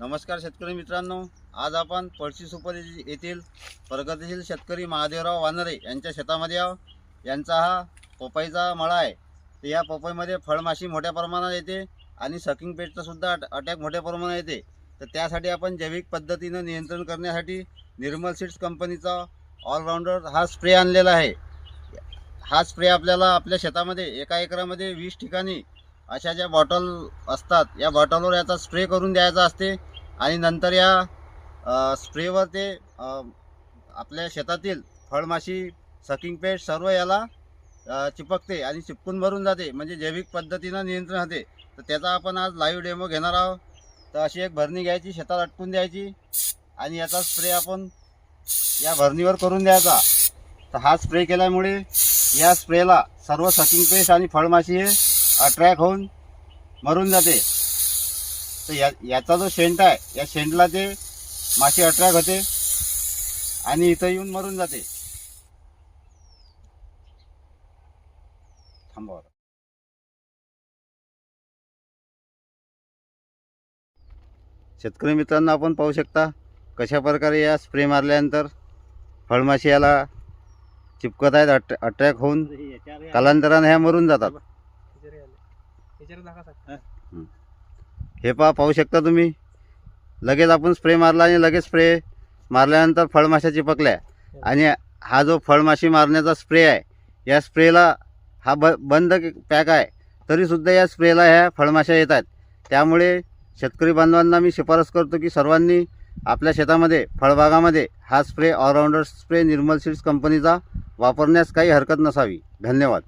नमस्कार शेतकरी मित्रांनो, आज आपण पळशी सुपर येथील प्रगतिशील शेतकरी महादेवराव वानरे यांच्या शेतामध्ये आहोत. यांचा हा पपईचा मळा आहे. तर या पपईमध्ये फळमाशी मोठ्या प्रमाणात येते आणि सकिंग पेस्टचा सुद्धा अटॅक मोठ्या प्रमाणात येते. तर त्यासाठी आपण जैविक पद्धतीने नियंत्रण करण्यासाठी निर्मल सीड्स कंपनीचा ऑलराऊंडर हा स्प्रे आणलेला आहे. हा स्प्रे आपल्याला आपल्या शेतामध्ये एका एकरामध्ये 20 ठिकाणी अशा ज्या बॉटल असतात या बॉटलवर याचा स्प्रे करून द्यायचा असते आणि नंतर या स्प्रेवर ते आपल्या शेतातील फळमाशी सकिंग पेस्ट सर्व याला चिपकते आणि चिपकून भरून जाते, म्हणजे जैविक पद्धतीनं नियंत्रण होते. तर त्याचा आपण आज लाईव्ह डेमो घेणार आहोत. तर अशी एक भरणी घ्यायची, शेतात अटकून द्यायची आणि याचा स्प्रे आपण या भरणीवर करून द्यायचा. तर हा स्प्रे केल्यामुळे या स्प्रेला सर्व सकिंग पेस्ट आणि फळमाशी हे अट्रॅक्ट होऊन मरून जाते. तर याचा जो शेंट आहे या शेंटला ते माशी अट्रॅक्ट होते आणि इथं येऊन मरून जाते. थांबवा. शेतकरी मित्रांनो, आपण पाहू शकता कशा प्रकारे या स्प्रे मारल्यानंतर फळमाशी याला चिपकत आहेत, अट्रॅक्ट होऊन कालांतराने ह्या मरून जातात. हे पाहू शकता तुम्ही, लगेच आपण स्प्रे मारला आणि लगेच स्प्रे मारल्यानंतर फळमाशा चिपकल्या. आणि हा जो फळमाशी मारण्याचा स्प्रे आहे या स्प्रेला हा बंद पॅक आहे, तरीसुद्धा या स्प्रेला ह्या फळमाशा येतात. त्यामुळे शेतकरी बांधवांना मी शिफारस करतो की सर्वांनी आपल्या शेतामध्ये फळबागामध्ये हा स्प्रे ऑलराऊंडर स्प्रे निर्मल सीड्स कंपनीचा वापरण्यास काही हरकत नसावी. धन्यवाद.